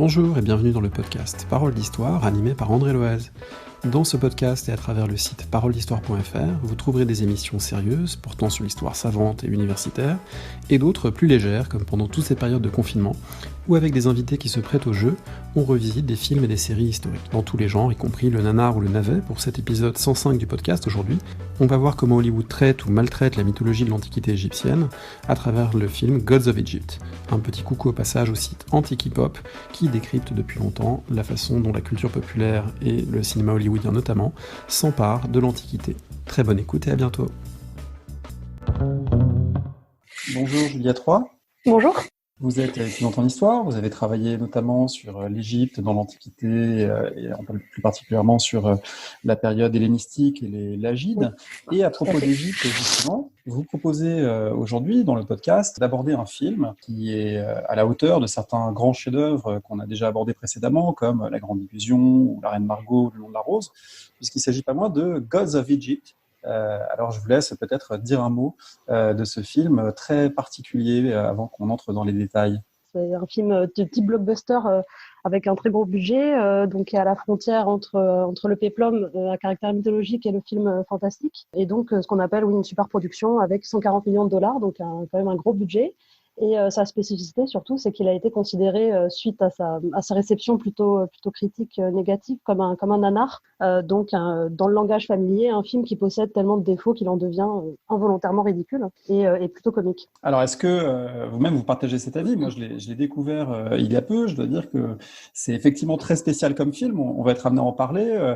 Bonjour et bienvenue dans le podcast Paroles d'Histoire animé par André Loaz. Dans ce podcast et à travers le site paroledhistoire.fr, vous trouverez des émissions sérieuses portant sur l'histoire savante et universitaire, et d'autres plus légères comme pendant toutes ces périodes de confinement, où avec des invités qui se prêtent au jeu, on revisite des films et des séries historiques, dans tous les genres, y compris le nanar ou le navet. Pour cet épisode 105 du podcast aujourd'hui, on va voir comment Hollywood traite ou maltraite la mythologie de l'Antiquité égyptienne à travers le film Gods of Egypt. Un petit coucou au passage au site Antiquipop, qui décrypte depuis longtemps la façon dont la culture populaire et le cinéma hollywoodien notamment s'emparent de l'Antiquité. Très bonne écoute et à bientôt. Bonjour Julia Troy. Bonjour. Vous êtes étudiante en histoire, vous avez travaillé notamment sur l'Égypte dans l'Antiquité et plus particulièrement sur la période hellénistique et l'Agide. Oui, et à propos d'Égypte, justement, vous proposez aujourd'hui dans le podcast d'aborder un film qui est à la hauteur de certains grands chefs-d'œuvre qu'on a déjà abordés précédemment, comme La Grande Illusion ou La Reine Margot, Le Long de la Rose, puisqu'il s'agit pas moins de Gods of Egypt. Alors je vous laisse peut-être dire un mot de ce film très particulier avant qu'on entre dans les détails. C'est un film de type blockbuster avec un très gros budget, donc qui est à la frontière entre le péplum à caractère mythologique et le film fantastique. Et donc ce qu'on appelle une super production avec 140 millions de dollars, donc quand même un gros budget. Et sa spécificité surtout, c'est qu'il a été considéré suite à sa réception plutôt critique négative comme un nanar, dans le langage familier, un film qui possède tellement de défauts qu'il en devient involontairement ridicule et plutôt comique. Alors est-ce que vous-même vous partagez cet avis? Moi je l'ai découvert il y a peu, je dois dire que c'est effectivement très spécial comme film, on va être amené à en parler.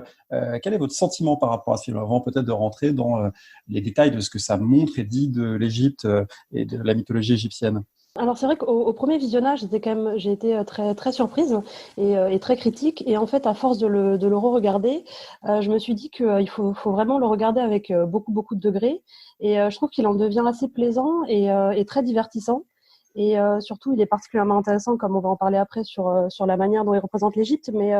Quel est votre sentiment par rapport à ce film, avant peut-être de rentrer dans les détails de ce que ça montre et dit de l'Égypte et de la mythologie égyptienne? Alors c'est vrai qu'au premier visionnage, j'ai été très très surprise et très critique. Et en fait, à force de le re-regarder, je me suis dit qu'il faut vraiment le regarder avec beaucoup de degrés. Et je trouve qu'il en devient assez plaisant et très divertissant. Et surtout, il est particulièrement intéressant, comme on va en parler après, sur la manière dont il représente l'Égypte. Mais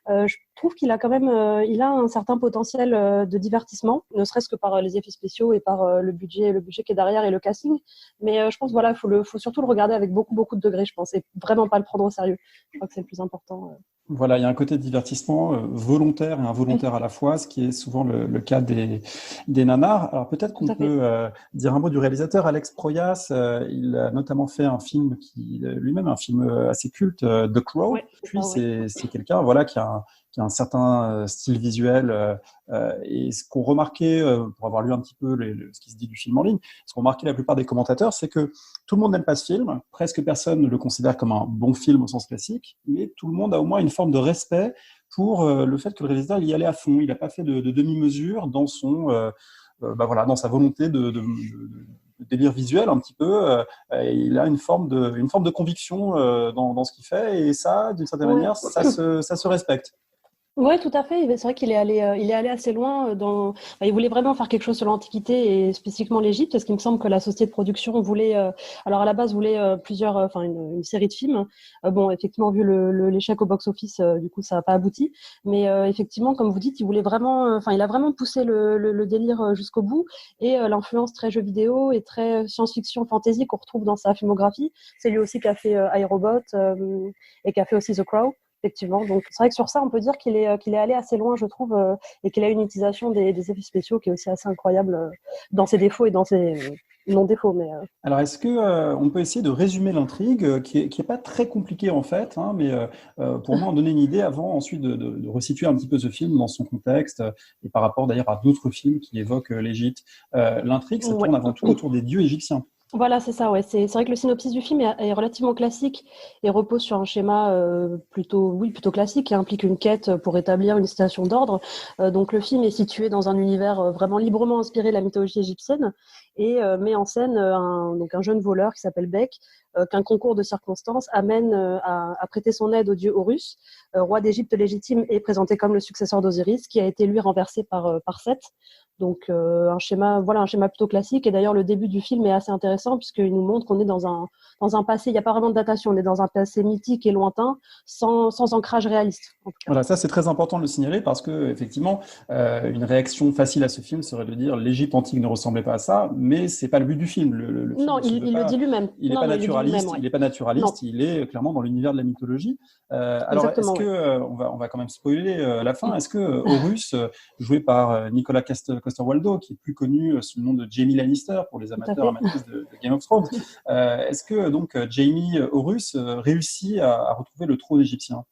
je trouve qu'il a quand même il a un certain potentiel de divertissement, ne serait-ce que par les effets spéciaux et par le budget qui est derrière et le casting. Mais je pense voilà, faut surtout le regarder avec beaucoup de degrés, je pense, et vraiment pas le prendre au sérieux. Je crois que c'est le plus important. Voilà, il y a un côté de divertissement volontaire et involontaire à la fois, ce qui est souvent le cas des nanars. Alors peut-être qu'on peut dire un mot du réalisateur Alex Proyas. Il a notamment fait un film lui-même un film assez culte, The Crow. Ouais, Puis c'est quelqu'un voilà qui a un certain style visuel et ce qu'on remarquait pour avoir lu un petit peu ce qui se dit du film en ligne, ce qu'ont remarqué la plupart des commentateurs, c'est que tout le monde n'aime pas ce film, presque personne ne le considère comme un bon film au sens classique, mais tout le monde a au moins une forme de respect pour le fait que le réalisateur il y allait à fond, il n'a pas fait de demi-mesure dans dans sa volonté de délire visuel un petit peu. Il a une forme de conviction dans ce qu'il fait, et ça, d'une certaine manière, ça se respecte. Oui, tout à fait. C'est vrai qu'il est allé assez loin il voulait vraiment faire quelque chose sur l'Antiquité et spécifiquement l'Égypte, parce qu'il me semble que la société de production voulait, alors à la base voulait une série de films. Bon, effectivement, vu l'échec au box-office, du coup, ça n'a pas abouti. Mais effectivement, comme vous dites, il voulait vraiment, il a vraiment poussé le délire jusqu'au bout, et l'influence très jeu vidéo et très science-fiction, fantasy qu'on retrouve dans sa filmographie. C'est lui aussi qui a fait iRobot et qui a fait aussi The Crow. Effectivement, donc c'est vrai que sur ça, on peut dire qu'il est allé assez loin, je trouve, et qu'il a une utilisation des effets spéciaux qui est aussi assez incroyable dans ses défauts et dans ses non-défauts. Alors, est-ce que on peut essayer de résumer l'intrigue, qui est pas très compliquée en fait, hein, mais pour moi en donner une idée avant ensuite de resituer un petit peu ce film dans son contexte et par rapport d'ailleurs à d'autres films qui évoquent l'Égypte. L'intrigue, ça tourne avant tout autour des dieux égyptiens. Voilà, c'est ça, ouais. C'est vrai que le synopsis du film est relativement classique et repose sur un schéma plutôt classique, qui implique une quête pour établir une situation d'ordre. Donc le film est situé dans un univers vraiment librement inspiré de la mythologie égyptienne et met en scène un jeune voleur qui s'appelle Bek, qu'un concours de circonstances amène à prêter son aide au dieu Horus, roi d'Égypte légitime et présenté comme le successeur d'Osiris, qui a été lui renversé par Seth. Donc un schéma plutôt classique. Et d'ailleurs, le début du film est assez intéressant puisqu'il nous montre qu'on est dans un passé. Il n'y a pas vraiment de datation. On est dans un passé mythique et lointain, sans ancrage réaliste. En tout cas. Voilà, ça c'est très important de le signaler parce que effectivement, une réaction facile à ce film serait de dire l'Égypte antique ne ressemblait pas à ça, mais c'est pas le but du film. Le film Non, il le dit lui-même. Il n'est pas naturaliste. Il est pas naturaliste. Il est clairement dans l'univers de la mythologie. Alors, est-ce que on va quand même spoiler la fin. Est-ce que Horus, joué par Nicolas Coster-Waldau, qui est plus connu sous le nom de Jaime Lannister pour les amateurs de Game of Thrones, est-ce que donc Jaime Horus réussit à retrouver le trône égyptien?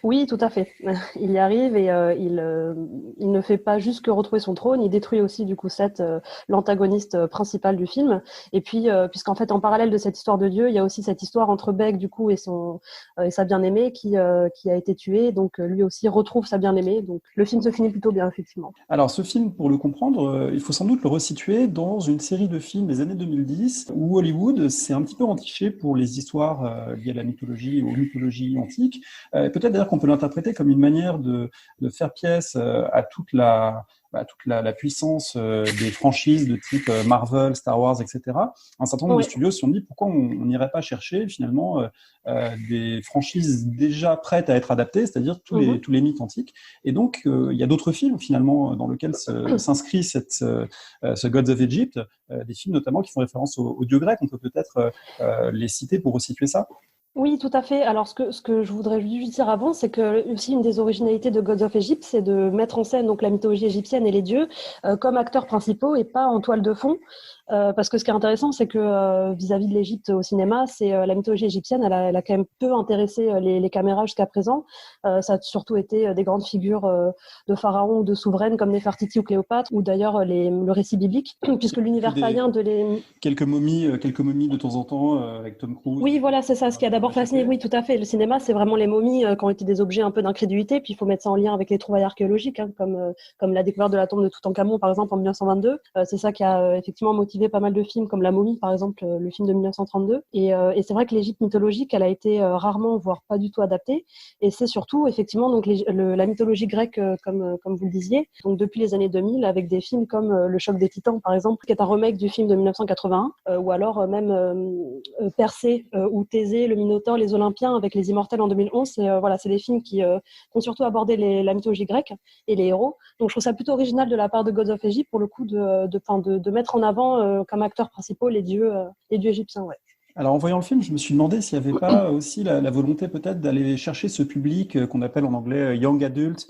Oui, tout à fait. Il y arrive et il ne fait pas juste que retrouver son trône, il détruit aussi du coup Seth, l'antagoniste principal du film. Et puis, puisqu'en fait, en parallèle de cette histoire de Dieu, il y a aussi cette histoire entre Beg du coup et sa bien-aimée qui a été tuée. Donc lui aussi retrouve sa bien-aimée. Donc le film se finit plutôt bien, effectivement. Alors ce film, pour le comprendre, il faut sans doute le resituer dans une série de films des années 2010 où Hollywood s'est un petit peu entiché pour les histoires liées à la mythologie, aux mythologies antiques. Peut-être d'ailleurs qu'on peut l'interpréter comme une manière de faire pièce à toute la puissance des franchises de type Marvel, Star Wars, etc. Un certain nombre de studios se sont dit pourquoi on n'irait pas chercher finalement des franchises déjà prêtes à être adaptées, c'est-à-dire tous les mythes antiques. Et donc il y a d'autres films finalement dans lesquels s'inscrit ce Gods of Egypt, des films notamment qui font référence aux dieux grecs. On peut peut-être les citer pour resituer ça. Oui, tout à fait. Alors, ce que je voudrais juste dire avant, c'est que aussi une des originalités de Gods of Egypt, c'est de mettre en scène donc la mythologie égyptienne et les dieux comme acteurs principaux et pas en toile de fond. Parce que ce qui est intéressant, c'est que vis-à-vis de l'Égypte au cinéma, c'est la mythologie égyptienne, elle a quand même peu intéressé les caméras jusqu'à présent. Ça a surtout été des grandes figures de pharaons ou de souveraines comme Néfertiti ou Cléopâtre, ou d'ailleurs le récit biblique, puisque l'univers païen de les... Quelques momies de temps en temps avec Tom Cruise. Oui, voilà, c'est ça. Ce qui a d'abord fasciné, oui, tout à fait. Le cinéma, c'est vraiment les momies qui ont été des objets un peu d'incrédulité, puis il faut mettre ça en lien avec les trouvailles archéologiques, comme la découverte de la tombe de Toutankhamon, par exemple, en 1922. C'est ça qui a effectivement motivé pas mal de films comme La Momie, par exemple, le film de 1932. Et c'est vrai que l'Égypte mythologique, elle a été rarement, voire pas du tout adaptée. Et c'est surtout, effectivement, donc la mythologie grecque, comme vous le disiez, donc depuis les années 2000, avec des films comme Le Choc des Titans, par exemple, qui est un remake du film de 1981, ou alors même Persée ou Thésée, le Minotaure, les Olympiens, avec les Immortels en 2011. C'est des films qui ont surtout abordé la mythologie grecque et les héros. Donc je trouve ça plutôt original de la part de Gods of Egypt, pour le coup, de mettre en avant comme acteurs principaux les dieux égyptiens. Ouais. Alors en voyant le film, je me suis demandé s'il n'y avait pas aussi la volonté peut-être d'aller chercher ce public qu'on appelle en anglais young adult,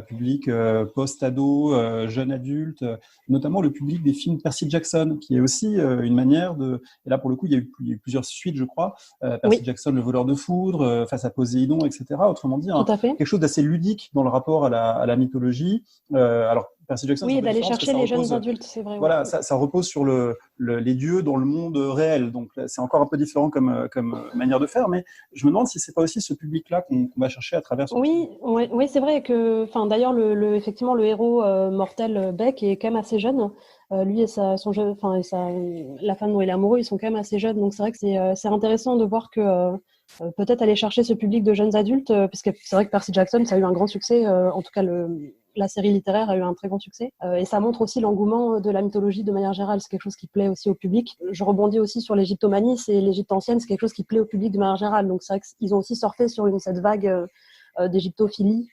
public post-ado, jeune adulte, notamment le public des films Percy Jackson, qui est aussi une manière de... Et là pour le coup, il y a eu plusieurs suites, je crois. Percy Jackson, le voleur de foudre, face à Poséidon, etc. Autrement dit, quelque chose d'assez ludique dans le rapport à la mythologie. Alors Percy Jackson, oui, d'aller chercher les jeunes adultes, c'est vrai. Voilà, ça repose sur les dieux dans le monde réel. Donc c'est encore un peu différent comme manière de faire, mais je me demande si c'est pas aussi ce public-là qu'on va chercher à travers ce film. Oui, c'est vrai que, d'ailleurs, effectivement, le héros mortel Beck est quand même assez jeune. Lui et la femme dont il est amoureux, ils sont quand même assez jeunes. Donc c'est vrai que c'est intéressant de voir que peut-être aller chercher ce public de jeunes adultes, parce que c'est vrai que Percy Jackson, ça a eu un grand succès. En tout cas, la série littéraire a eu un très grand succès. Et ça montre aussi l'engouement de la mythologie de manière générale. C'est quelque chose qui plaît aussi au public. Je rebondis aussi sur l'égyptomanie. C'est l'Égypte ancienne, c'est quelque chose qui plaît au public de manière générale. Donc c'est vrai qu'ils ont aussi surfé sur cette vague d'égyptophilie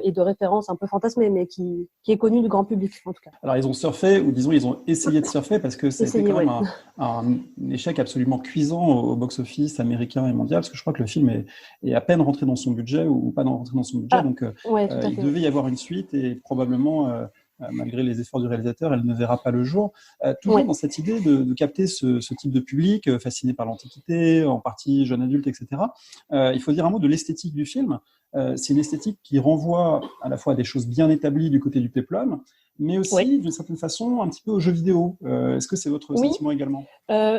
et de références un peu fantasmées, mais qui est connue du grand public, en tout cas. Alors, ils ont surfé, ou disons, ils ont essayé de surfer, parce que c'était quand même un échec absolument cuisant au box-office américain et mondial, parce que je crois que le film est à peine rentré dans son budget, ou pas rentré dans son budget, donc il devait y avoir une suite, et probablement... malgré les efforts du réalisateur, elle ne verra pas le jour. Toujours dans cette idée de capter ce type de public, fasciné par l'Antiquité, en partie jeune adulte, etc. Il faut dire un mot de l'esthétique du film. C'est une esthétique qui renvoie à la fois à des choses bien établies du côté du péplum, mais aussi d'une certaine façon un petit peu aux jeux vidéo. Est-ce que c'est votre sentiment également ?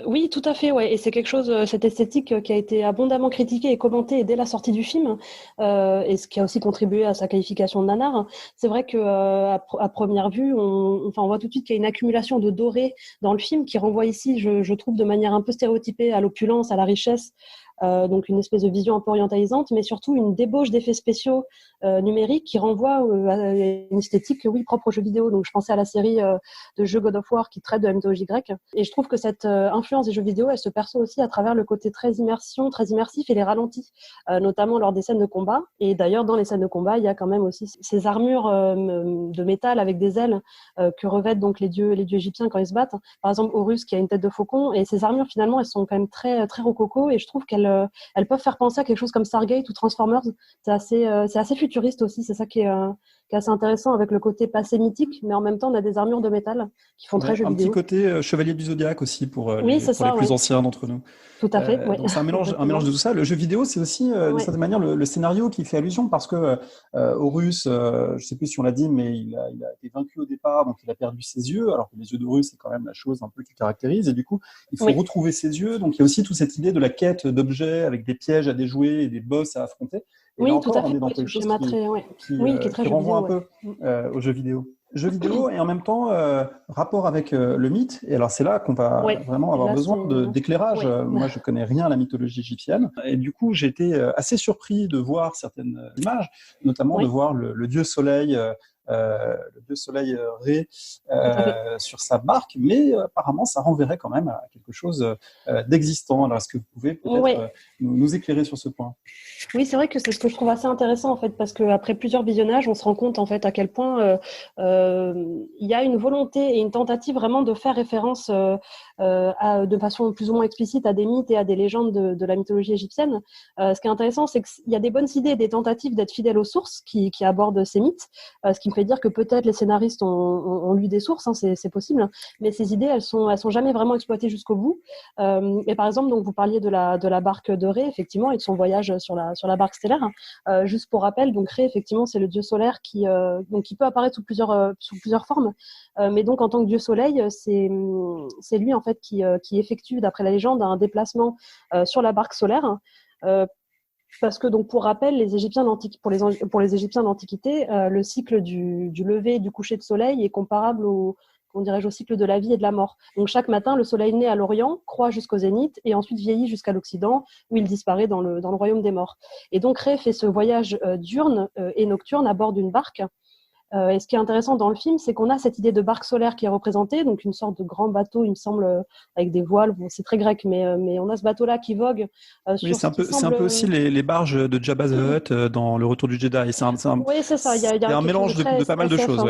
Oui, tout à fait, ouais. Et c'est quelque chose, cette esthétique qui a été abondamment critiquée et commentée dès la sortie du film, et ce qui a aussi contribué à sa qualification de nanar. C'est vrai que à première vue, on voit tout de suite qu'il y a une accumulation de doré dans le film qui renvoie ici, je trouve, de manière un peu stéréotypée à l'opulence, à la richesse. donc une espèce de vision un peu orientalisante, mais surtout une débauche d'effets spéciaux numériques qui renvoie à une esthétique, oui, propre aux jeux vidéo. Donc je pensais à la série de jeux God of War qui traite de la mythologie grecque. Et je trouve que cette influence des jeux vidéo, elle se perçoit aussi à travers le côté très immersif et les ralentis, notamment lors des scènes de combat. Et d'ailleurs, dans les scènes de combat, il y a quand même aussi ces armures de métal avec des ailes que revêtent donc les dieux égyptiens quand ils se battent. Par exemple, Horus qui a une tête de faucon. Et ces armures, finalement, elles sont quand même très, très rococo. Et je trouve qu'elles peuvent faire penser à quelque chose comme Stargate ou Transformers. C'est assez futuriste aussi. C'est ça qui est assez intéressant avec le côté passé mythique, mais en même temps, on a des armures de métal qui font très jeux vidéo. Un petit côté Chevalier du Zodiaque aussi pour oui, les plus anciens d'entre nous. Tout à fait. Donc c'est un mélange de tout ça. Le jeu vidéo, c'est aussi d'une certaine manière le scénario qui fait allusion parce que Horus, je ne sais plus si on l'a dit, mais il a été vaincu au départ, donc il a perdu ses yeux, alors que les yeux d'Horus, c'est quand même la chose un peu qui caractérise, et du coup, il faut retrouver ses yeux. Donc il y a aussi toute cette idée de la quête d'objets avec des pièges à déjouer et des boss à affronter. Et là encore, on est dans quelque chose qui renvoie un peu aux jeux vidéo. Jeux vidéo et en même temps rapport avec le mythe. Et alors c'est là qu'on va vraiment avoir besoin d'éclairage. Moi, je connais rien à la mythologie égyptienne. Et du coup, j'ai été assez surpris de voir certaines images, notamment de voir le dieu soleil. Le dieu soleil Ré sur sa barque, mais apparemment ça renverrait quand même à quelque chose d'existant. Alors est-ce que vous pouvez peut-être nous éclairer sur ce point? Oui, c'est vrai que c'est ce que je trouve assez intéressant en fait, parce qu'après plusieurs visionnages, on se rend compte en fait à quel point il y a une volonté et une tentative vraiment de faire référence de façon plus ou moins explicite à des mythes et à des légendes de la mythologie égyptienne. Ce qui est intéressant, c'est qu'il y a des bonnes idées et des tentatives d'être fidèles aux sources qui abordent ces mythes, ce qui me fait dire que peut-être les scénaristes ont lu des sources, hein, c'est possible, mais ces idées, elles sont jamais vraiment exploitées jusqu'au bout. Et par exemple, donc vous parliez de la barque de Ré, effectivement, et de son voyage sur la barque stellaire. Juste pour rappel, donc Ré, effectivement, c'est le dieu solaire qui peut apparaître sous plusieurs formes, mais donc en tant que dieu soleil, c'est lui en fait qui effectue, d'après la légende, un déplacement sur la barque solaire. Parce que, donc, pour rappel, pour les Égyptiens d'Antiquité, le cycle du lever et du coucher de soleil est comparable au cycle de la vie et de la mort. Donc, chaque matin, le soleil naît à l'Orient, croît jusqu'au zénith et ensuite vieillit jusqu'à l'Occident, où il disparaît dans le royaume des morts. Et donc, Ré fait ce voyage diurne et nocturne à bord d'une barque. Et ce qui est intéressant dans le film, c'est qu'on a cette idée de barque solaire qui est représentée, donc une sorte de grand bateau, il me semble, avec des voiles. Bon, c'est très grec, mais on a ce bateau-là qui vogue. Oui, c'est un peu aussi les barges de Jabba the Hutt dans Le Retour du Jedi. Oui, c'est ça. Il y a un mélange de pas mal de choses.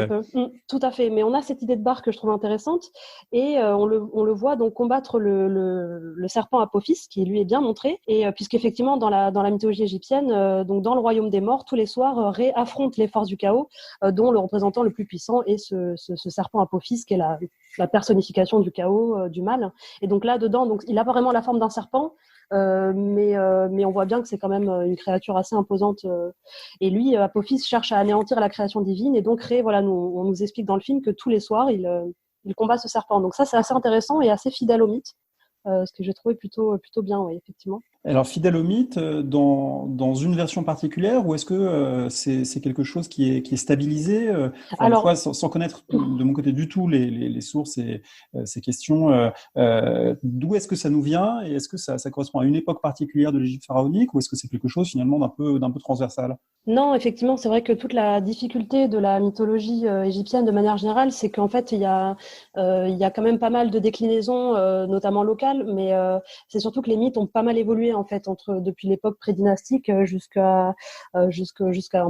Tout à fait. Mais on a cette idée de barque que je trouve intéressante, et on le voit donc combattre le serpent Apophis, qui lui est bien montré. Et puisqu'effectivement, dans la mythologie égyptienne, donc dans le royaume des morts, tous les soirs, Ré affronte les forces du chaos, dont le représentant le plus puissant est ce serpent Apophis, qui est la personnification du chaos, du mal. Et donc là-dedans, donc, il a vraiment la forme d'un serpent, mais on voit bien que c'est quand même une créature assez imposante. Et lui, Apophis, cherche à anéantir la création divine. Et donc, Ré, on nous explique dans le film que tous les soirs, il combat ce serpent. Donc ça, c'est assez intéressant et assez fidèle au mythe. Ce que j'ai trouvé plutôt bien, oui, effectivement. Alors, fidèle au mythe, dans une version particulière, ou est-ce que c'est quelque chose qui est stabilisé une fois, sans connaître de mon côté du tout les sources et ces questions, d'où est-ce que ça nous vient, et est-ce que ça correspond à une époque particulière de l'Égypte pharaonique, ou est-ce que c'est quelque chose finalement d'un peu transversal? Non, effectivement, c'est vrai que toute la difficulté de la mythologie égyptienne de manière générale, c'est qu'en fait, il y a quand même pas mal de déclinaisons, notamment locales, mais c'est surtout que les mythes ont pas mal évolué en fait depuis l'époque prédynastique jusqu'en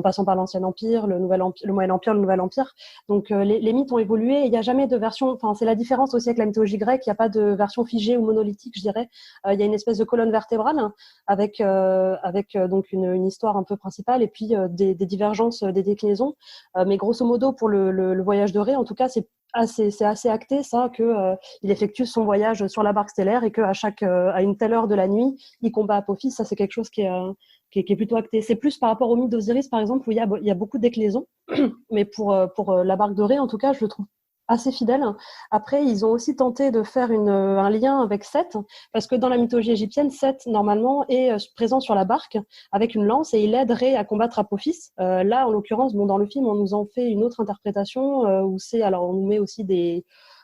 passant par l'Ancien Empire, le Moyen Empire, le Nouvel Empire. Donc les mythes ont évolué. Il n'y a jamais de version. Enfin, c'est la différence aussi avec la mythologie grecque. Il n'y a pas de version figée ou monolithique, je dirais. Il y a une espèce de colonne vertébrale avec donc une histoire un peu principale et puis des divergences, des déclinaisons. Mais grosso modo, pour le voyage de Ré, en tout cas, c'est assez acté ça que il effectue son voyage sur la barque stellaire et que à une telle heure de la nuit il combat Apophis. Ça, c'est quelque chose qui est plutôt acté. C'est plus par rapport au mythe d'Osiris par exemple, où il y a beaucoup de déclinaisons, mais pour la barque de Ré en tout cas, je le trouve assez fidèle. Après, ils ont aussi tenté de faire un lien avec Seth, parce que dans la mythologie égyptienne, Seth, normalement, est présent sur la barque avec une lance et il aide Ré à combattre Apophis. Là, en l'occurrence, dans le film, on nous en fait une autre interprétation, où on nous met aussi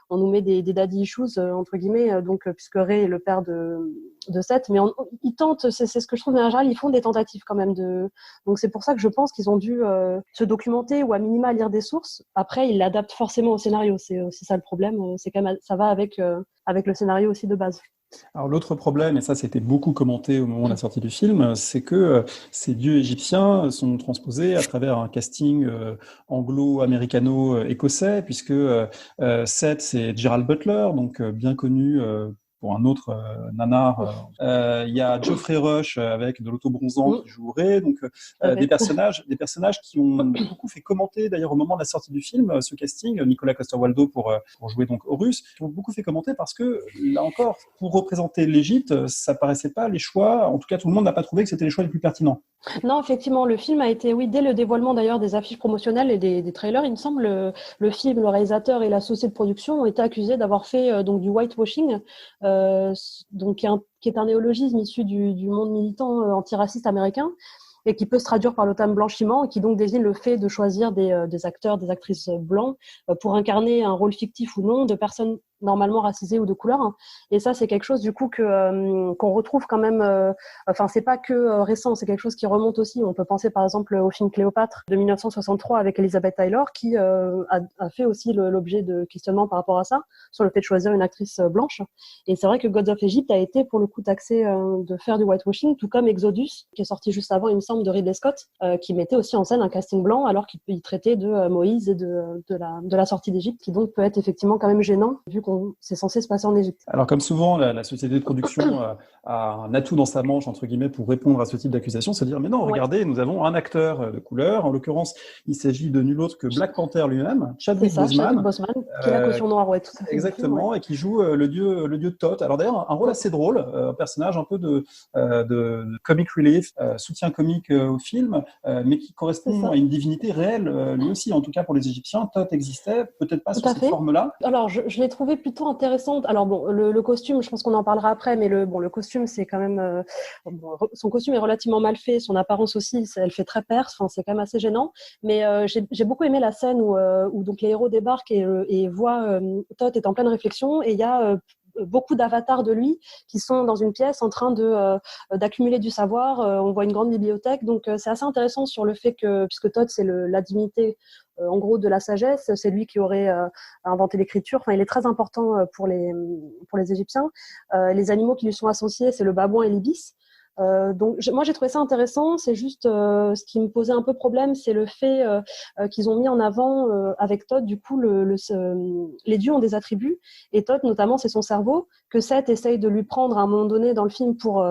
on nous met des daddy issues entre guillemets, puisque Rey est le père de Seth, mais ils tentent, c'est ce que je trouve en général, ils font des tentatives quand même donc c'est pour ça que je pense qu'ils ont dû se documenter ou à minima lire des sources. Après, ils l'adaptent forcément au scénario, c'est ça le problème, c'est quand même ça va avec le scénario aussi de base. Alors l'autre problème, et ça c'était beaucoup commenté au moment de la sortie du film, c'est que ces dieux égyptiens sont transposés à travers un casting anglo-américano-écossais, puisque Seth c'est Gerald Butler, donc bien connu pour un autre nanar. Il y a Geoffrey Rush avec de l'auto-bronzant qui joue Rey, donc des personnages qui ont beaucoup fait commenter, d'ailleurs au moment de la sortie du film, ce casting, Nicolas Coster-Waldau pour jouer donc Horus, qui ont beaucoup fait commenter parce que, là encore, pour représenter l'Égypte, ça paraissait pas les choix, en tout cas tout le monde n'a pas trouvé que c'était les choix les plus pertinents. Non, effectivement, le film a été, oui, dès le dévoilement d'ailleurs des affiches promotionnelles et des trailers, il me semble, le film, le réalisateur et la société de production ont été accusés d'avoir fait donc du whitewashing, donc qui est un néologisme issu du monde militant antiraciste américain et qui peut se traduire par le terme blanchiment et qui donc désigne le fait de choisir des acteurs, des actrices blancs pour incarner un rôle fictif ou non de personnes normalement racisées ou de couleur. Et ça, c'est quelque chose du coup qu'on retrouve quand même. Enfin, c'est pas que récent, c'est quelque chose qui remonte aussi. On peut penser par exemple au film Cléopâtre de 1963 avec Elizabeth Taylor qui a fait aussi l'objet de questionnements par rapport à ça, sur le fait de choisir une actrice blanche. Et c'est vrai que Gods of Egypt a été pour le coup taxé de faire du whitewashing, tout comme Exodus, qui est sorti juste avant, il me semble, de Ridley Scott, qui mettait aussi en scène un casting blanc alors qu'il traitait de Moïse et de la sortie d'Égypte, qui donc peut être effectivement quand même gênant vu qu'on c'est censé se passer en Égypte. Alors comme souvent, la société de production a un atout dans sa manche, entre guillemets, pour répondre à ce type d'accusation, c'est de dire, mais non, regardez, nous avons un acteur de couleur, en l'occurrence, il s'agit de nul autre que Black Panther lui-même, Chadwick Boseman, qui est la caution noire, ouais, tout à fait. Exactement, et qui joue le dieu Thoth. Alors d'ailleurs, un rôle assez drôle, un personnage un peu de comic relief, soutien comique au film, mais qui correspond à une divinité réelle, lui aussi, en tout cas pour les Égyptiens. Thoth existait, peut-être pas sous cette forme-là. Alors, je l'ai trouvé plutôt intéressante. Alors bon, le costume, je pense qu'on en parlera après, mais le costume, c'est quand même son costume est relativement mal fait, son apparence aussi, elle fait très perse, enfin, c'est quand même assez gênant. Mais j'ai beaucoup aimé la scène où donc les héros débarquent et voient Thoth est en pleine réflexion et il y a beaucoup d'avatars de lui qui sont dans une pièce en train d'accumuler du savoir. On voit une grande bibliothèque, donc c'est assez intéressant sur le fait que, puisque Thoth c'est la divinité en gros de la sagesse, c'est lui qui aurait inventé l'écriture. Enfin, il est très important pour les Égyptiens. Les animaux qui lui sont associés, c'est le babouin et l'ibis. Donc moi j'ai trouvé ça intéressant, c'est juste ce qui me posait un peu problème, c'est le fait qu'ils ont mis en avant avec Thoth, du coup les dieux ont des attributs et Thoth notamment c'est son cerveau que Seth essaye de lui prendre à un moment donné dans le film pour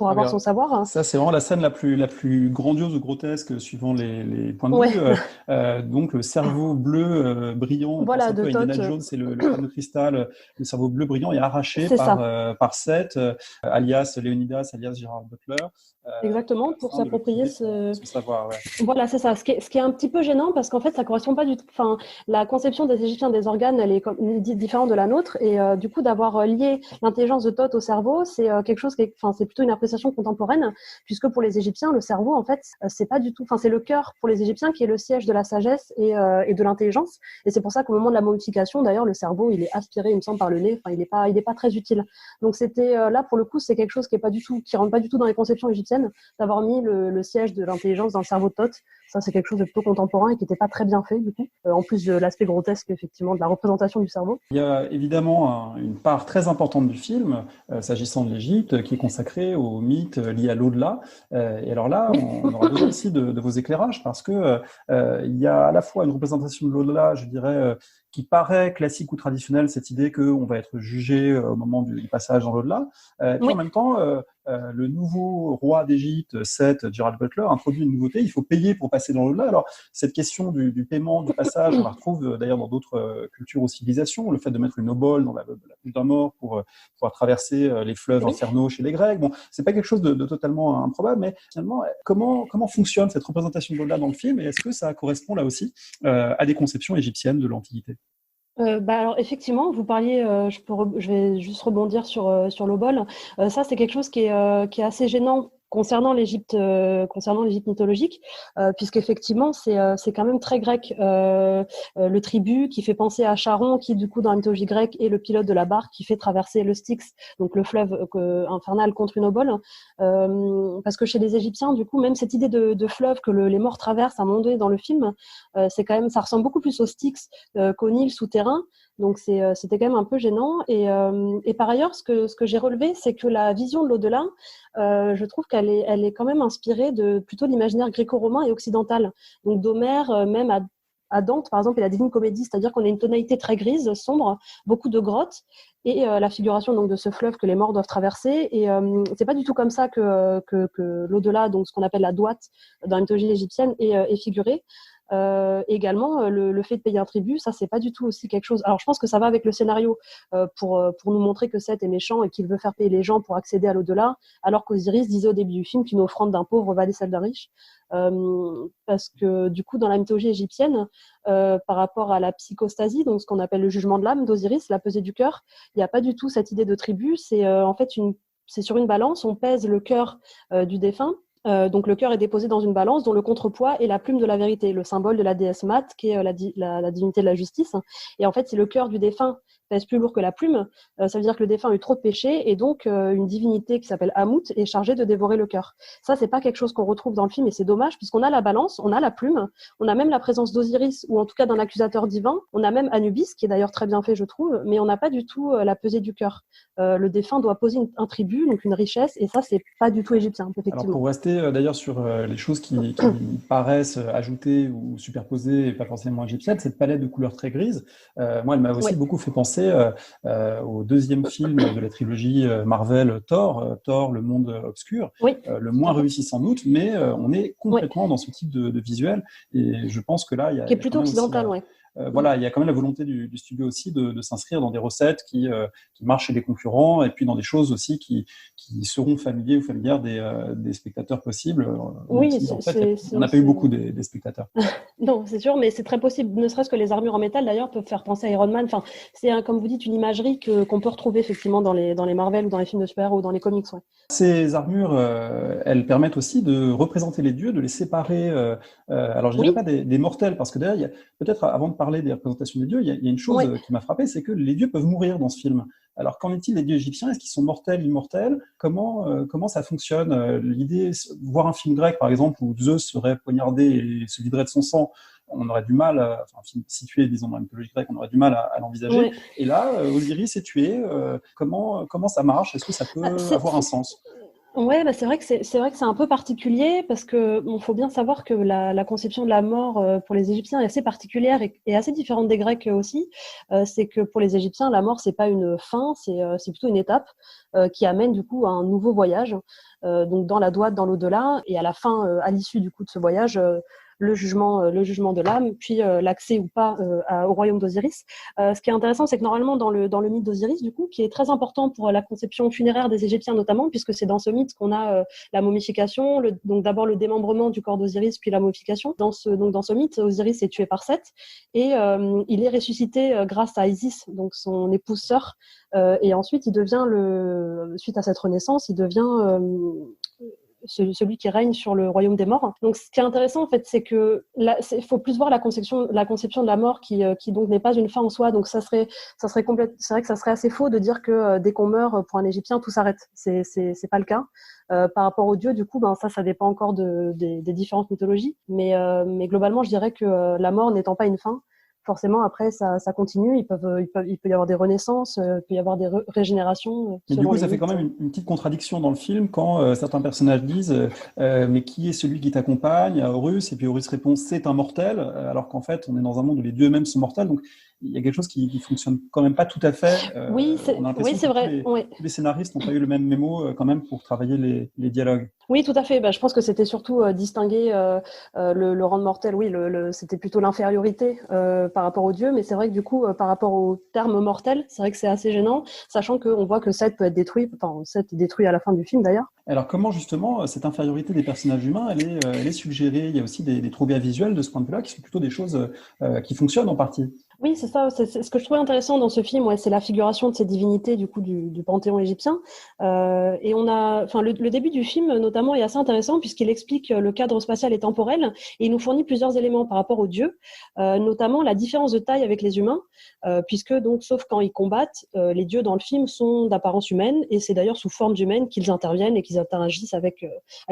avoir son savoir. Ça, c'est vraiment la scène la plus grandiose ou grotesque, suivant les points de vue. Donc, le cerveau bleu brillant, voilà, de Indiana Jones, c'est le fameux cristal, le cerveau bleu brillant est arraché par Seth, alias Léonidas, alias Gerard Butler. Exactement, pour s'approprier son savoir. Voilà, c'est ça. Ce qui est un petit peu gênant parce qu'en fait, ça correspond pas du tout. Enfin, la conception des Égyptiens des organes, elle est différente de la nôtre. Et du coup, d'avoir lié l'intelligence de Thoth au cerveau, c'est quelque chose c'est plutôt une appréciation contemporaine, puisque pour les Égyptiens, le cerveau, en fait, c'est pas du tout. Enfin, c'est le cœur pour les Égyptiens qui est le siège de la sagesse et de l'intelligence. Et c'est pour ça qu'au moment de la momification, d'ailleurs, le cerveau, il est aspiré, il me semble, par le nez. Enfin, il est pas très utile. Donc, c'était là pour le coup, c'est quelque chose qui rentre pas du tout dans les conceptions égyptiennes, d'avoir mis le siège de l'intelligence dans le cerveau de Thoth. Ça, c'est quelque chose de plutôt contemporain et qui n'était pas très bien fait, du coup, en plus de l'aspect grotesque, effectivement, de la représentation du cerveau. Il y a évidemment une part très importante du film, s'agissant de l'Égypte, qui est consacrée au mythe lié à l'au-delà. Et alors là, on aura besoin aussi de vos éclairages, parce que il y a à la fois une représentation de l'au-delà, je dirais, qui paraît classique ou traditionnelle, cette idée qu'on va être jugé au moment du passage dans l'au-delà. Puis en même temps, le nouveau roi d'Égypte, Seth, Gerald Butler, introduit une nouveauté, il faut payer pour passer dans l'au-delà. Alors, cette question du paiement, du passage, on la retrouve d'ailleurs dans d'autres cultures ou civilisations, le fait de mettre une obole dans la bouche d'un mort pour pouvoir traverser les fleuves infernaux chez les Grecs. Bon, c'est pas quelque chose de totalement improbable, mais finalement, comment fonctionne cette représentation de l'au-delà dans le film, et est-ce que ça correspond là aussi à des conceptions égyptiennes de l'Antiquité? Alors effectivement, vous parliez, je vais juste rebondir sur l'obole. Ça, c'est quelque chose qui est assez gênant concernant l'Égypte mythologique, puisqu'effectivement c'est quand même très grec. Le tribut qui fait penser à Charon, qui du coup dans la mythologie grecque est le pilote de la barque qui fait traverser le Styx, donc le fleuve infernal contre une obole. Parce que chez les Égyptiens, du coup, même cette idée de fleuve que les morts traversent à un moment donné dans le film, c'est quand même, ça ressemble beaucoup plus au Styx qu'au Nil souterrain. Donc c'était quand même un peu gênant. Et par ailleurs, ce que j'ai relevé, c'est que la vision de l'au-delà, je trouve qu'elle est quand même inspirée de plutôt l'imaginaire gréco-romain et occidental. Donc d'Homère, même à Dante, par exemple, et la Divine Comédie, c'est-à-dire qu'on a une tonalité très grise, sombre, beaucoup de grottes, et la figuration donc de ce fleuve que les morts doivent traverser. Et c'est pas du tout comme ça que l'au-delà, donc ce qu'on appelle la Douate dans la mythologie égyptienne, est figuré. Également, le fait de payer un tribut, ça c'est pas du tout aussi quelque chose. Alors je pense que ça va avec le scénario pour nous montrer que Seth est méchant et qu'il veut faire payer les gens pour accéder à l'au-delà, alors qu'Osiris disait au début du film qu'une offrande d'un pauvre valait celle d'un riche. Parce que du coup, dans la mythologie égyptienne, par rapport à la psychostasie, donc ce qu'on appelle le jugement de l'âme d'Osiris, la pesée du cœur, il n'y a pas du tout cette idée de tribut. C'est en fait c'est sur une balance, on pèse le cœur du défunt. Donc le cœur est déposé dans une balance dont le contrepoids est la plume de la vérité, le symbole de la déesse Mat, qui est la divinité de la justice. Et en fait, si le cœur du défunt pèse plus lourd que la plume, ça veut dire que le défunt a eu trop de péchés, et donc une divinité qui s'appelle Amout est chargée de dévorer le cœur. Ça, c'est pas quelque chose qu'on retrouve dans le film, et c'est dommage, puisqu'on a la balance, on a la plume, on a même la présence d'Osiris, ou en tout cas d'un accusateur divin, on a même Anubis, qui est d'ailleurs très bien fait, je trouve, mais on n'a pas du tout la pesée du cœur. Le défunt doit poser un tribut, donc une richesse, et ça, c'est pas du tout égyptien, effectivement. Alors pour rester d'ailleurs sur les choses qui paraissent ajoutées ou superposées et pas forcément égyptiennes, cette palette de couleurs très grises, moi elle m'a aussi beaucoup fait penser au deuxième film de la trilogie Marvel Thor, le monde obscur, le moins réussi sans doute, mais on est complètement dans ce type de visuel, et je pense que là il y a qui est plutôt occidental, voilà, il y a quand même la volonté du studio aussi de s'inscrire dans des recettes qui marchent chez les concurrents, et puis dans des choses aussi qui seront familiers ou familières des spectateurs possibles. Oui, on n'a pas eu beaucoup des spectateurs. Non, c'est sûr, mais c'est très possible. Ne serait-ce que les armures en métal, d'ailleurs, peuvent faire penser à Iron Man. Enfin, c'est, comme vous dites, une imagerie qu'on peut retrouver effectivement dans les Marvel ou dans les films de super-héros ou dans les comics. Ouais. Ces armures, elles permettent aussi de représenter les dieux, de les séparer. Alors, je ne dirais pas des mortels, parce que d'ailleurs, peut-être avant de parler des représentations des dieux, il y a une chose qui m'a frappé, c'est que les dieux peuvent mourir dans ce film. Alors, qu'en est-il des dieux égyptiens? Est-ce qu'ils sont mortels, immortels? Comment ça fonctionne? L'idée, voir un film grec, par exemple, où Zeus serait poignardé et se viderait de son sang, on aurait du mal, enfin, un film situé, disons, dans la mythologie grecque, on aurait du mal à l'envisager. Ouais. Et là, Osiris est tué. Comment ça marche? Est-ce que ça peut avoir un sens? Ouais, c'est vrai que c'est un peu particulier, parce que faut bien savoir que la conception de la mort pour les Égyptiens est assez particulière et assez différente des Grecs aussi. C'est que pour les Égyptiens, la mort c'est pas une fin, c'est plutôt une étape qui amène du coup à un nouveau voyage. Donc dans la Douate, dans l'au-delà, et à la fin, à l'issue du coup de ce voyage, le jugement de l'âme, puis l'accès ou pas au royaume d'Osiris. Ce qui est intéressant, c'est que normalement dans le mythe d'Osiris, du coup, qui est très important pour la conception funéraire des Égyptiens notamment, puisque c'est dans ce mythe qu'on a la momification, donc d'abord le démembrement du corps d'Osiris, puis la momification. Dans ce mythe, Osiris est tué par Seth, et il est ressuscité grâce à Isis, donc son épouse sœur, et ensuite il devient suite à cette renaissance, il devient celui qui règne sur le royaume des morts. Donc, ce qui est intéressant, en fait, c'est que il faut plus voir la conception de la mort qui donc n'est pas une fin en soi. Donc, ça serait complète. C'est vrai que ça serait assez faux de dire que dès qu'on meurt, pour un Égyptien, tout s'arrête. C'est pas le cas. Par rapport aux dieux, du coup, ça dépend encore des différentes mythologies. Mais globalement, je dirais que la mort n'étant pas une fin, forcément, après, ça continue. Il peut y avoir des renaissances, il peut y avoir des régénérations. Mais du coup, ça fait quand même une petite contradiction dans le film quand certains personnages disent mais qui est celui qui t'accompagne à Horus? Et puis Horus répond c'est un mortel, alors qu'en fait, on est dans un monde où les dieux eux-mêmes sont mortels. Donc, il y a quelque chose qui fonctionne quand même pas tout à fait. Oui, c'est vrai. Tous les scénaristes n'ont pas eu le même mémo quand même pour travailler les dialogues. Oui, tout à fait. Je pense que c'était surtout distinguer le rang de mortel. Oui, c'était plutôt l'infériorité par rapport aux dieux, mais c'est vrai que du coup, par rapport au terme mortel, c'est vrai que c'est assez gênant, sachant qu'on voit que Seth peut être détruit. Enfin, Seth est détruit à la fin du film d'ailleurs. Alors comment justement cette infériorité des personnages humains, elle est suggérée? Il y a aussi des trouvères visuelles de ce point de vue-là qui sont plutôt des choses qui fonctionnent en partie. Oui, c'est ça. C'est ce que je trouvais intéressant dans ce film, ouais, c'est la figuration de ces divinités du coup du panthéon égyptien. Et enfin, le début du film notamment est assez intéressant puisqu'il explique le cadre spatial et temporel et il nous fournit plusieurs éléments par rapport aux dieux, notamment la différence de taille avec les humains, puisque donc, sauf quand ils combattent, les dieux dans le film sont d'apparence humaine et c'est d'ailleurs sous forme humaine qu'ils interviennent et qu'ils interagissent avec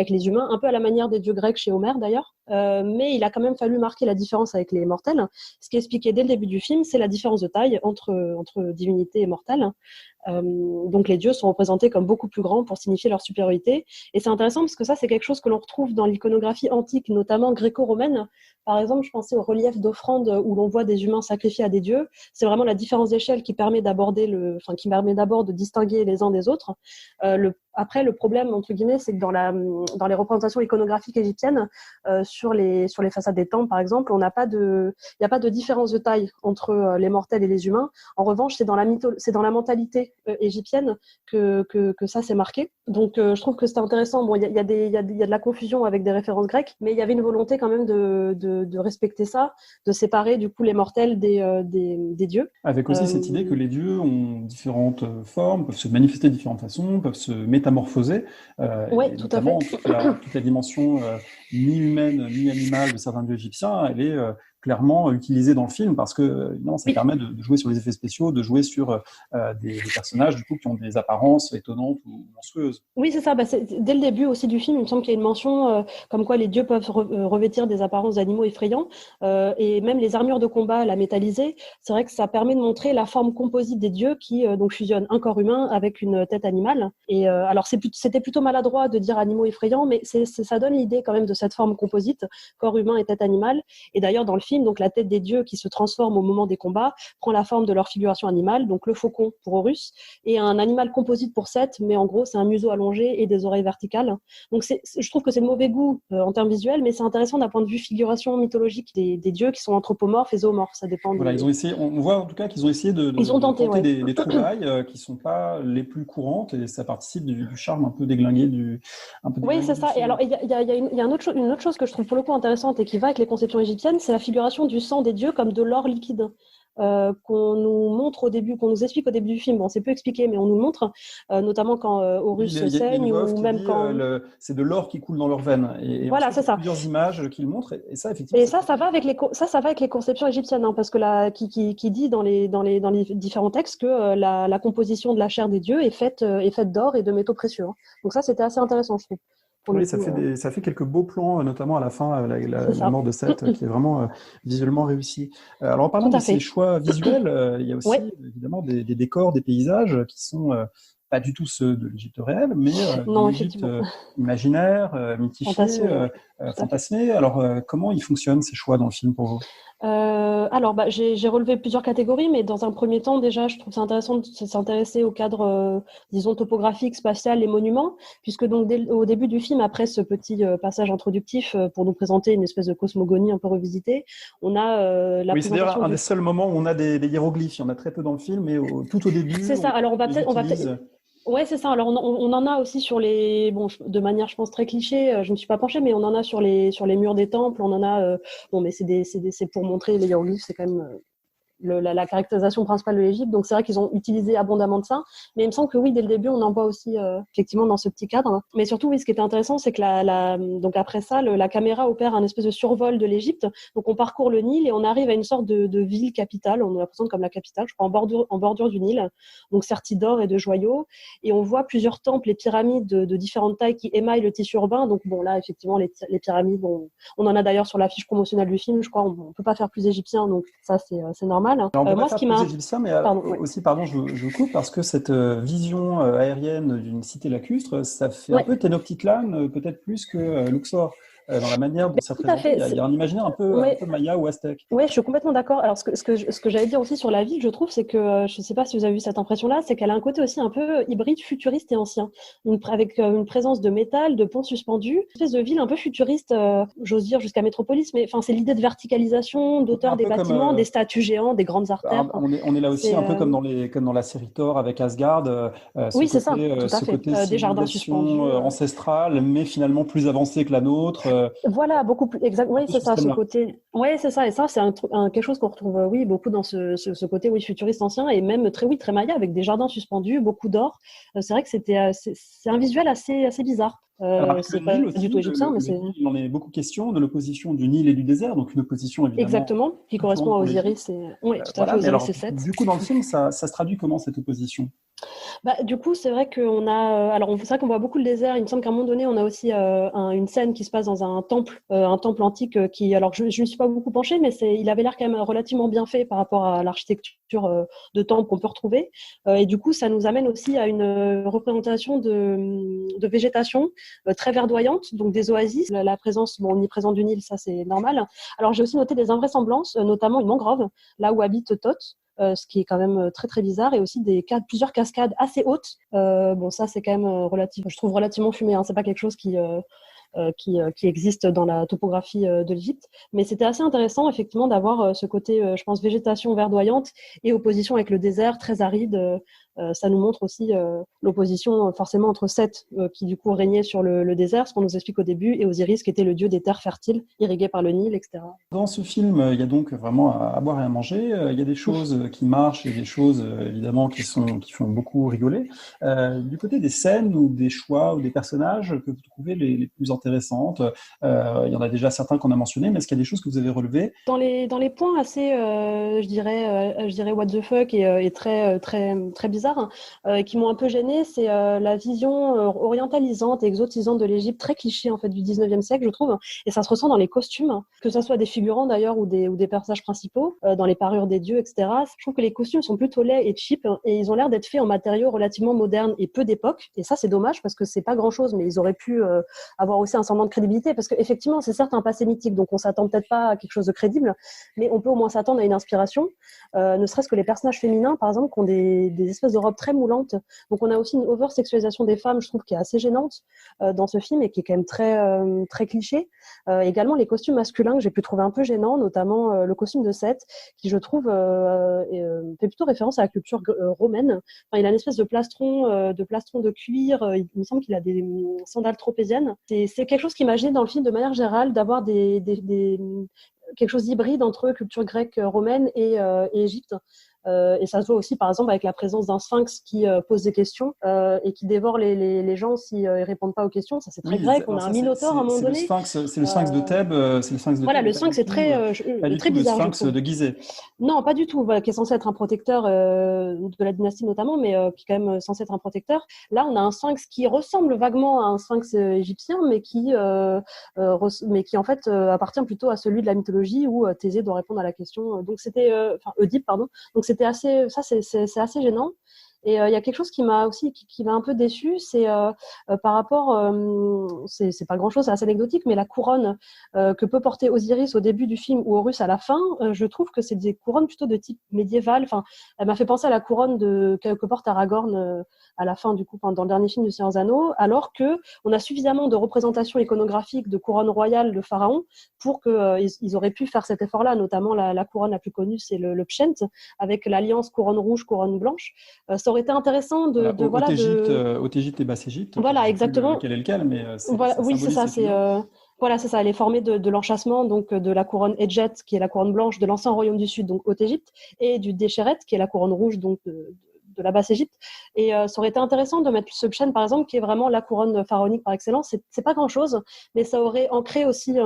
les humains, un peu à la manière des dieux grecs chez Homère d'ailleurs. Mais il a quand même fallu marquer la différence avec les mortels. Ce qui est expliqué dès le début du film, c'est la différence de taille entre divinité et mortels. Donc les dieux sont représentés comme beaucoup plus grands pour signifier leur supériorité. Et c'est intéressant parce que ça, c'est quelque chose que l'on retrouve dans l'iconographie antique, notamment gréco-romaine. Par exemple, je pensais au relief d'offrande où l'on voit des humains sacrifiés à des dieux. C'est vraiment la différence d'échelle qui permet d'abord de distinguer les uns des autres. Après, le problème, entre guillemets, c'est que dans les représentations iconographiques égyptiennes, sur les façades des temples, par exemple, il n'y a pas de différence de taille entre les mortels et les humains. En revanche, c'est dans la mentalité égyptienne que ça s'est marqué. Donc, je trouve que c'est intéressant. Bon, il y a de la confusion avec des références grecques, mais il y avait une volonté quand même de respecter ça, de séparer du coup les mortels des dieux. Avec aussi cette idée que les dieux ont différentes formes, peuvent se manifester de différentes façons, peuvent se métamorphoser, Oui, et tout à fait. notamment toute la dimension ni humaine ni animale de certains dieux égyptiens, elle est clairement utilisée dans le film parce que non, ça Oui. permet de jouer sur les effets spéciaux, de jouer sur des personnages du coup qui ont des apparences étonnantes ou monstrueuses. Oui, c'est ça. Dès le début aussi du film, il me semble qu'il y a une mention comme quoi les dieux peuvent revêtir des apparences d'animaux effrayants. Et même les armures de combat, la métallisée, c'est vrai que ça permet de montrer la forme composite des dieux qui donc fusionnent un corps humain avec une tête animale. Et alors, c'était plutôt maladroit de dire animaux effrayants, mais ça donne l'idée quand même de cette forme composite, corps humain et tête animale. Et d'ailleurs, dans le film, donc, la tête des dieux qui se transforme au moment des combats prend la forme de leur figuration animale, donc le faucon pour Horus, et un animal composite pour Seth, mais en gros, c'est un museau allongé et des oreilles verticales. Donc, je trouve que c'est de mauvais goût en termes visuels, mais c'est intéressant d'un point de vue figuration mythologique des dieux qui sont anthropomorphes et zoomorphes. Ça dépend. Voilà, ils ont essayé, on voit en tout cas qu'ils ont essayé Ils ont tenté, tenter ouais. des trouvailles qui sont pas les plus courantes et ça participe du charme un peu déglingué Oui, c'est du ça. Et film. alors, il y a une autre chose que je trouve pour le coup intéressante et qui va avec les conceptions égyptiennes, c'est la figuration du sang des dieux comme de l'or liquide. Qu'on nous montre au début, qu'on nous explique au début du film. Bon, c'est peu expliqué, mais on nous le montre, notamment quand Oui, Horus il y a une saigne voix off ou qui même dit quand. c'est de l'or qui coule dans leurs veines. Et Voilà, ensuite, il c'est y a ça. plusieurs images qui le montrent. Et ça, effectivement, Et ça va avec ça va avec les conceptions égyptiennes, hein, parce que qui dit dans les différents textes que la composition de la chair des dieux est faite d'or et de métaux précieux. Hein. Donc ça, c'était assez intéressant, je trouve. Pour le oui, coup, ça fait quelques beaux plans, notamment à la fin, c'est la ça. mort de Seth, qui est vraiment visuellement réussi. Alors, en parlant Tout de à ces fait. choix visuels, il y a Oui, aussi évidemment des décors, des paysages qui sont pas du tout ceux de l'Égypte réelle, mais d'une non, Égypte effectivement. imaginaire, mythifiée, Fantasmé, ouais. Tout à fait. fantasmée. Alors, comment ils fonctionnent ces choix dans le film pour vous? Alors, j'ai relevé plusieurs catégories, mais dans un premier temps, déjà, je trouve ça intéressant de s'intéresser au cadre, disons, topographique, spatial et monuments, puisque donc au début du film, après ce petit passage introductif pour nous présenter une espèce de cosmogonie un peu revisitée, on a la Oui, c'est d'ailleurs présentation un des du. seuls moments où on a des hiéroglyphes. Il y en a très peu dans le film, mais tout au début, C'est ça. Alors, on les on va peut-être. utilise. Ouais, c'est ça. Alors, on en a aussi sur les. Bon, de manière, je pense, très cliché, je ne me suis pas penchée, mais on en a sur les murs des temples. On en a. Bon, mais c'est pour montrer les hiéroglyphes, c'est quand même. La caractérisation principale de l'Égypte. Donc c'est vrai qu'ils ont utilisé abondamment de ça. Mais il me semble que oui, dès le début, on en voit aussi effectivement dans ce petit cadre. Mais surtout, oui, ce qui était intéressant, c'est que donc après ça, la caméra opère un espèce de survol de l'Égypte. Donc on parcourt le Nil et on arrive à une sorte de ville capitale. On la présente comme la capitale, je crois, en bordure du Nil. Donc sertie d'or et de joyaux. Et on voit plusieurs temples et pyramides de différentes tailles qui émaillent le tissu urbain. Donc bon, là, effectivement, les pyramides, on en a d'ailleurs sur l'affiche promotionnelle du film. Je crois, on peut pas faire plus égyptien, donc ça, c'est normal. Alors, on ne peut pas Moi, ce faire qui plus m'a. égyptien, mais Pardon, ouais. aussi, pardon, je vous coupe, parce que cette vision aérienne d'une cité lacustre, ça fait un Ouais. peu Tenochtitlan, peut-être plus que Luxor. dans la manière dont c'est Tout à représenté. fait. Il y a un imaginaire un peu maya ou aztèque. Oui, je suis complètement d'accord. Alors, ce que j'allais dire aussi sur la ville, je trouve, c'est que, je ne sais pas si vous avez vu cette impression-là, c'est qu'elle a un côté aussi un peu hybride, futuriste et ancien. Avec une présence de métal, de ponts suspendus, une espèce de ville un peu futuriste, j'ose dire jusqu'à Métropolis, mais enfin, c'est l'idée de verticalisation, d'auteur des bâtiments, des statues géants, des grandes artères. On est là aussi un peu comme dans la série Thor avec Asgard, oui, c'est ça, tout à ce fait. côté Des jardins suspendus. civilisation ancestrale, mais finalement plus avancée que la nôtre. Voilà, beaucoup plus exact. Oui, c'est ça, ce système-là. côté. Oui, c'est ça, et ça, c'est quelque chose qu'on retrouve, oui, beaucoup dans ce côté, oui, futuriste ancien, et même très maya, avec des jardins suspendus, beaucoup d'or. C'est vrai que c'est un visuel assez bizarre. Alors que C'est le pas Nil aussi, du tout égyptien, mais c'est Nil, il en est beaucoup question de l'opposition du Nil et du désert, donc une opposition évidemment exactement qui correspond à pour l'Égypte. Osiris. Oui, tout à Voilà, fait, mais Osiris alors et Seth. du coup dans le film, ça se traduit comment cette opposition? Bah, du coup, c'est vrai qu'on a. C'est vrai qu'on voit beaucoup le désert. Il me semble qu'à un moment donné, on a aussi une scène qui se passe dans un temple antique qui. Alors, je ne me suis pas beaucoup penchée, mais il avait l'air quand même relativement bien fait par rapport à l'architecture de temple qu'on peut retrouver. Et du coup, ça nous amène aussi à une représentation de végétation très verdoyante, donc des oasis. La présence, omniprésente du Nil, ça c'est normal. Alors, j'ai aussi noté des invraisemblances, notamment une mangrove, là où habite Thoth. Ce qui est quand même très bizarre, et aussi plusieurs cascades assez hautes. Ça c'est quand même je trouve relativement fumé, hein. C'est pas quelque chose qui existe dans la topographie de l'Égypte, mais c'était assez intéressant effectivement d'avoir ce côté, je pense, végétation verdoyante et opposition avec le désert très aride. Ça nous montre aussi l'opposition forcément entre Seth qui du coup régnait sur le désert, ce qu'on nous explique au début, et Osiris qui était le dieu des terres fertiles irriguées par le Nil, etc. Dans ce film, il y a donc vraiment à boire et à manger. Il y a des choses qui marchent et des choses évidemment qui font beaucoup rigoler. Du côté des scènes ou des choix ou des personnages que vous trouvez les plus intéressantes, il y en a déjà certains qu'on a mentionnés, mais est-ce qu'il y a des choses que vous avez relevées? Dans les points assez, je dirais what the fuck et très bizarre, qui m'ont un peu gênée, c'est la vision orientalisante et exotisante de l'Égypte, très cliché en fait du 19e siècle, je trouve, et ça se ressent dans les costumes, que ce soit des figurants d'ailleurs ou des personnages principaux, dans les parures des dieux, etc. Je trouve que les costumes sont plutôt laids et cheap, et ils ont l'air d'être faits en matériaux relativement modernes et peu d'époque, et ça c'est dommage parce que c'est pas grand chose, mais ils auraient pu avoir aussi un semblant de crédibilité, parce qu'effectivement c'est certes un passé mythique, donc on s'attend peut-être pas à quelque chose de crédible, mais on peut au moins s'attendre à une inspiration, ne serait-ce que les personnages féminins par exemple qui ont des espèces de robes très moulantes. Donc on a aussi une over-sexualisation des femmes, je trouve, qui est assez gênante dans ce film et qui est quand même très cliché. Également les costumes masculins que j'ai pu trouver un peu gênants, notamment le costume de Seth, qui je trouve fait plutôt référence à la culture romaine. Enfin, il a une espèce de plastron de cuir, il me semble qu'il a des sandales tropéziennes. C'est quelque chose qui m'a gêné dans le film de manière générale, d'avoir quelque chose d'hybride entre culture grecque, romaine et Égypte. Et ça se voit aussi, par exemple, avec la présence d'un sphinx qui pose des questions et qui dévore les gens s'ils ne répondent pas aux questions. Ça, c'est très grec. On a un minotaure à un moment donné. C'est le sphinx de Thèbes. C'est le sphinx de Voilà, Thèbes, le sphinx est très bizarre. Le sphinx de Gizeh. Non, pas du tout. Voilà, qui est censé être un protecteur de la dynastie notamment, mais qui est quand même censé être un protecteur. Là, on a un sphinx qui ressemble vaguement à un sphinx égyptien, mais qui en fait appartient plutôt à celui de la mythologie où Thésée doit répondre à la question. Donc c'était, Oedipe, pardon. Donc c'était c'est assez gênant. Et il y a quelque chose qui m'a un peu déçue, c'est par rapport, c'est pas grand chose, c'est assez anecdotique, mais la couronne que peut porter Osiris au début du film ou Horus à la fin, je trouve que c'est des couronnes plutôt de type médiéval. Enfin, elle m'a fait penser à la couronne que porte Aragorn à la fin, du coup, dans le dernier film du Seigneur des Anneaux, alors que on a suffisamment de représentations iconographiques de couronne royale de pharaon pour que ils auraient pu faire cet effort-là. Notamment la couronne la plus connue, c'est le Pschent, avec l'alliance couronne rouge, couronne blanche. Ça aurait été intéressant Haute Égypte et Basse Égypte. Voilà, exactement. Lequel est lequel, mais oui, c'est ça. Voilà, c'est ça. Elle est formée de l'enchâssement, donc de la couronne Edjet, qui est la couronne blanche de l'ancien royaume du Sud, donc Haute-Égypte, et du Déchéret, qui est la couronne rouge, donc de la Basse-Égypte. Et ça aurait été intéressant de mettre ce Pschent, par exemple, qui est vraiment la couronne pharaonique par excellence. C'est pas grand-chose, mais ça aurait ancré aussi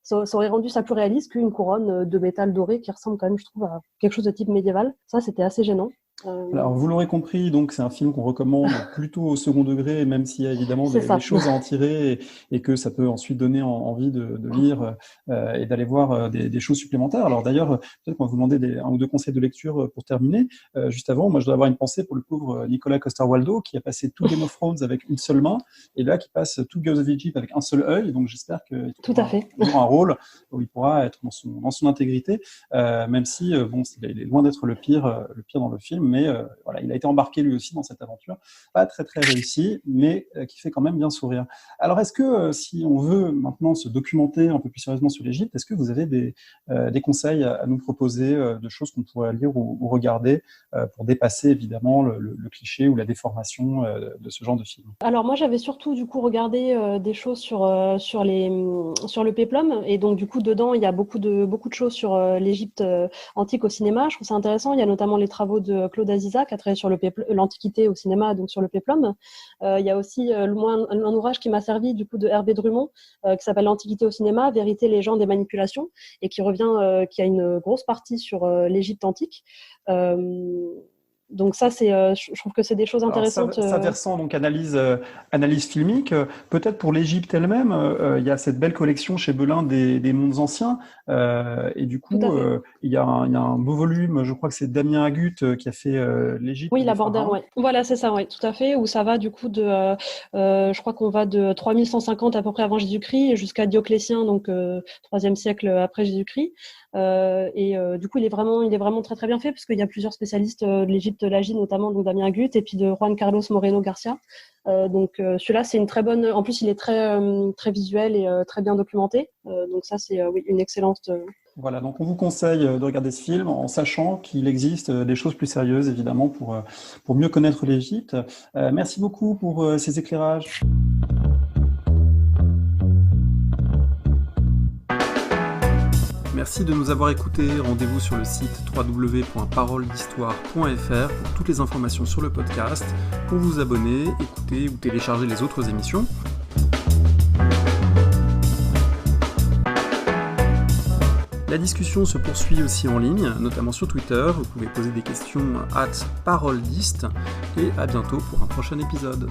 ça aurait rendu ça plus réaliste qu'une couronne de métal doré qui ressemble quand même, je trouve, à quelque chose de type médiéval. Ça, c'était assez gênant. Alors, vous l'aurez compris, donc c'est un film qu'on recommande plutôt au second degré, même s'il y a évidemment des choses à en tirer et que ça peut ensuite donner envie de lire et d'aller voir des choses supplémentaires. Alors d'ailleurs, peut-être qu'on va vous demander un ou deux conseils de lecture pour terminer. Juste avant, moi je dois avoir une pensée pour le pauvre Nicolas Coster-Waldau qui a passé tout Game of Thrones avec une seule main et là qui passe tout Gods of Egypt avec un seul œil. Donc j'espère qu'il aura un rôle où il pourra être dans son intégrité, même si bon, il est loin d'être le pire dans le film. Mais voilà, il a été embarqué lui aussi dans cette aventure, pas très très réussie, mais qui fait quand même bien sourire. Alors est-ce que si on veut maintenant se documenter un peu plus sérieusement sur l'Égypte, est-ce que vous avez des conseils à nous proposer de choses qu'on pourrait lire ou regarder pour dépasser évidemment le cliché ou la déformation de ce genre de film? Alors moi j'avais surtout du coup regardé des choses sur le péplum, et donc du coup dedans il y a beaucoup de choses sur l'Égypte antique au cinéma. Je trouve ça intéressant. Il y a notamment les travaux de Claude Aziza qui a travaillé sur l'Antiquité au cinéma, donc sur le péplum. Il y a aussi un ouvrage qui m'a servi du coup de Hervé Drummond qui s'appelle L'Antiquité au cinéma, Vérité, légende et manipulation, et qui a une grosse partie sur l'Égypte antique. Donc ça, je trouve que c'est des choses intéressantes. Ça versant donc analyse filmique, peut-être pour l'Égypte elle-même, il y a cette belle collection chez Belin des mondes anciens, et du coup il y a un beau volume, je crois que c'est Damien Agut qui a fait l'Égypte. Oui, la Border, ouais. Voilà, c'est ça, ouais, tout à fait, où ça va du coup je crois qu'on va de 3150 à peu près avant Jésus-Christ jusqu'à Dioclétien, donc 3e siècle après Jésus-Christ. Du coup, il est vraiment très très bien fait parce qu'il y a plusieurs spécialistes de l'Égypte de l'Agie, notamment donc Damien Agut et puis de Juan Carlos Moreno Garcia. Donc celui-là, c'est une très bonne. En plus, il est très très visuel et très bien documenté. Donc ça, c'est oui, une excellente. Voilà, donc on vous conseille de regarder ce film en sachant qu'il existe des choses plus sérieuses, évidemment, pour mieux connaître l'Égypte. Merci beaucoup pour ces éclairages. Merci de nous avoir écoutés. Rendez-vous sur le site www.paroledhistoire.fr pour toutes les informations sur le podcast, pour vous abonner, écouter ou télécharger les autres émissions. La discussion se poursuit aussi en ligne, notamment sur Twitter. Vous pouvez poser des questions @paroledist et à bientôt pour un prochain épisode.